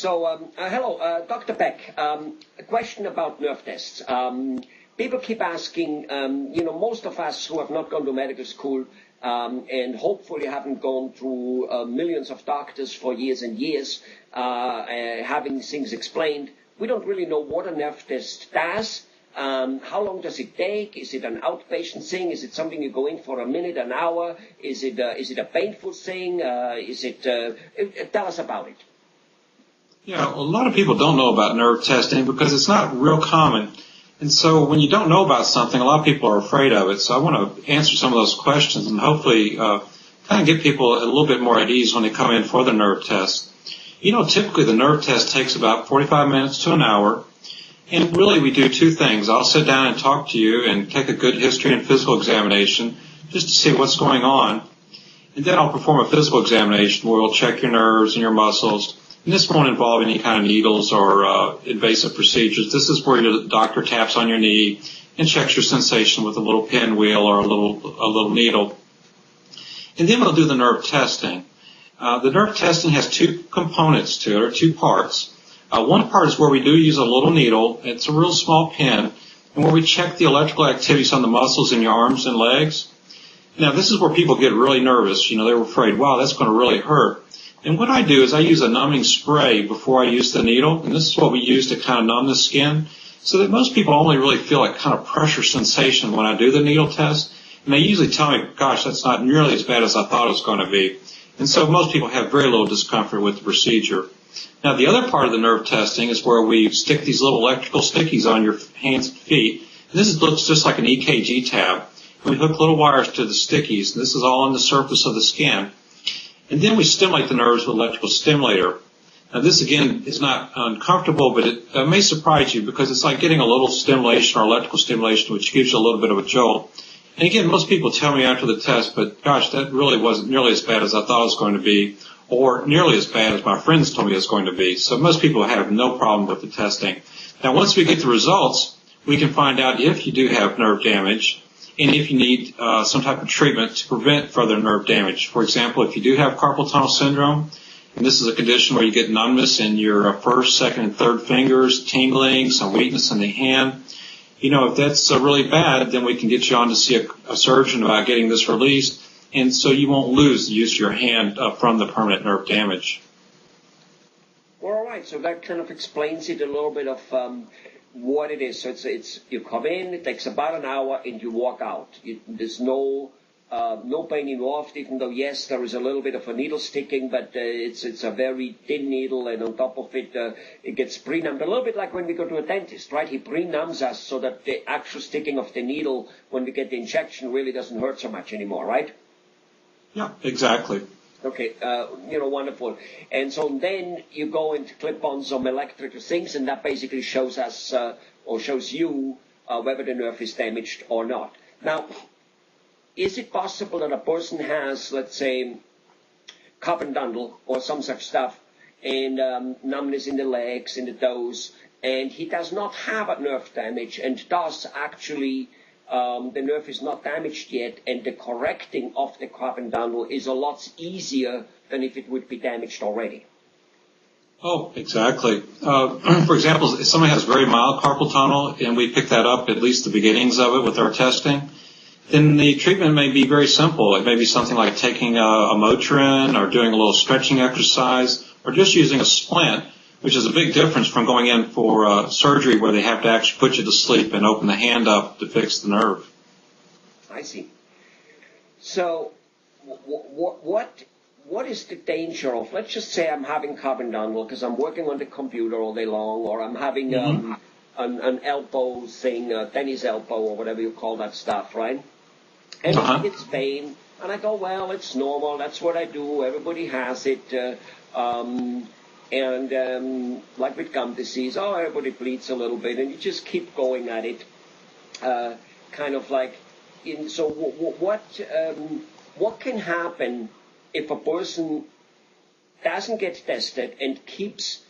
Hello, Dr. Beck. A question about nerve tests. People keep asking, most of us who have not gone to medical school and hopefully haven't gone through millions of doctors for years and years, having things explained, we don't really know what a nerve test does. How long does it take? Is it an outpatient thing? Is it something you go in for a minute, an hour? Is it a painful thing? Tell us about it. Yeah, a lot of people don't know about nerve testing because it's not real common. And so when you don't know about something, a lot of people are afraid of it. So I want to answer some of those questions and hopefully kind of get people a little bit more at ease when they come in for the nerve test. Typically the nerve test takes about 45 minutes to an hour. And really we do two things. I'll sit down and talk to you and take a good history and physical examination just to see what's going on. And then I'll perform a physical examination where we'll check your nerves and your muscles. And this won't involve any kind of needles or invasive procedures. This is where the doctor taps on your knee and checks your sensation with a little pinwheel or a little needle. And then we'll do the nerve testing. The nerve testing has two components to it, or two parts. One part is where we do use a little needle. It's a real small pin, and where we check the electrical activities on the muscles in your arms and legs. Now, this is where people get really nervous. They're afraid, wow, that's going to really hurt. And what I do is I use a numbing spray before I use the needle, and this is what we use to kind of numb the skin, so that most people only really feel like kind of pressure sensation when I do the needle test. And they usually tell me, gosh, that's not nearly as bad as I thought it was going to be. And so most people have very little discomfort with the procedure. Now, the other part of the nerve testing is where we stick these little electrical stickies on your hands and feet. And this looks just like an EKG tab. We hook little wires to the stickies, and this is all on the surface of the skin. And then we stimulate the nerves with electrical stimulator. Now, this, again, is not uncomfortable, but it may surprise you because it's like getting a little stimulation or electrical stimulation, which gives you a little bit of a jolt. And, again, most people tell me after the test, but, gosh, that really wasn't nearly as bad as I thought it was going to be, or nearly as bad as my friends told me it was going to be. So most people have no problem with the testing. Now, once we get the results, we can find out if you do have nerve damage and if you need some type of treatment to prevent further nerve damage. For example, if you do have carpal tunnel syndrome, and this is a condition where you get numbness in your first, second, and third fingers, tingling, some weakness in the hand, if that's really bad, then we can get you on to see a surgeon about getting this released, and so you won't lose the use of your hand from the permanent nerve damage. Well, all right, so that kind of explains it a little bit of what it is. So it's you come in, it takes about an hour, and you walk out. There's no pain involved, even though, yes, there is a little bit of a needle sticking, but it's a very thin needle, and on top of it, it gets pre-numbed. A little bit like when we go to a dentist, right? He pre-numbs us so that the actual sticking of the needle when we get the injection really doesn't hurt so much anymore, right? Yeah, exactly. Okay, wonderful. And so then you go and clip on some electrical things, and that basically shows us or shows you whether the nerve is damaged or not. Now, is it possible that a person has, let's say, carpal tunnel or some such stuff, and numbness in the legs, in the toes, and he does not have a nerve damage, and does actually the nerve is not damaged yet, and the correcting of the carpal tunnel is a lot easier than if it would be damaged already? Oh, exactly. For example, if somebody has very mild carpal tunnel, and we pick that up at least the beginnings of it with our testing, then the treatment may be very simple. It may be something like taking a Motrin or doing a little stretching exercise or just using a splint, which is a big difference from going in for surgery where they have to actually put you to sleep and open the hand up to fix the nerve. I see. So what is the danger of, let's just say I'm having carpal tunnel because I'm working on the computer all day long, or I'm having an elbow thing, a tennis elbow or whatever you call that stuff, right? And it's pain, and I go, well, it's normal, that's what I do, everybody has it, like with gum disease, everybody bleeds a little bit, and you just keep going at it, kind of like, so what can happen if a person doesn't get tested and keeps,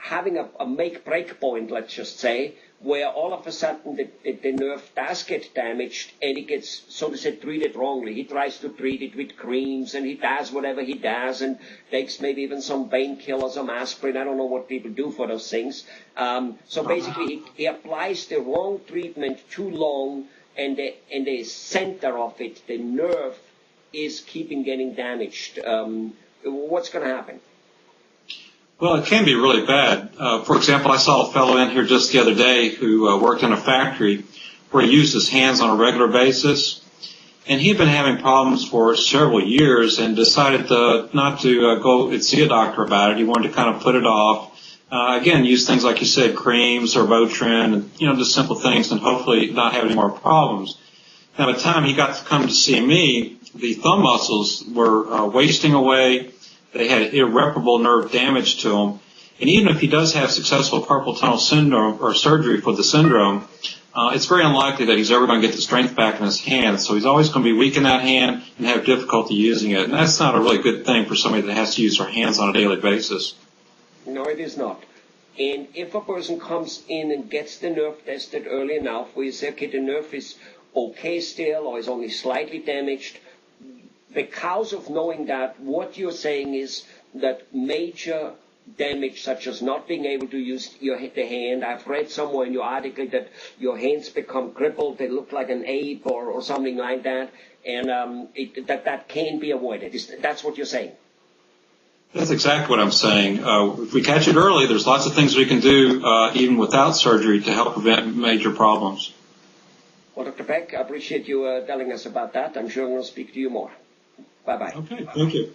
having a make-break point, let's just say, where all of a sudden the nerve does get damaged and it gets, so to say, treated wrongly. He tries to treat it with creams and he does whatever he does and takes maybe even some painkillers, some aspirin. I don't know what people do for those things. So basically he applies the wrong treatment too long, and the center of it, the nerve, is keeping getting damaged. What's going to happen? Well, it can be really bad. For example, I saw a fellow in here just the other day who worked in a factory where he used his hands on a regular basis, and he'd been having problems for several years and decided not to go and see a doctor about it. He wanted to kind of put it off. Again, use things like you said, creams or Motrin, and just simple things, and hopefully not have any more problems. Now, by the time he got to come to see me, the thumb muscles were wasting away. They had irreparable nerve damage to them. And even if he does have successful carpal tunnel syndrome or surgery for the syndrome, it's very unlikely that he's ever going to get the strength back in his hand. So he's always going to be weak in that hand and have difficulty using it. And that's not a really good thing for somebody that has to use their hands on a daily basis. No, it is not. And if a person comes in and gets the nerve tested early enough, where you say, okay, the nerve is okay still or is only slightly damaged, because of knowing that, what you're saying is that major damage, such as not being able to use the hand. I've read somewhere in your article that your hands become crippled, they look like an ape or something like that, and that can be avoided. That's what you're saying? That's exactly what I'm saying. If we catch it early, there's lots of things we can do, even without surgery, to help prevent major problems. Well, Dr. Beck, I appreciate you telling us about that. I'm sure I'm going to speak to you more. Bye-bye. Okay, thank you.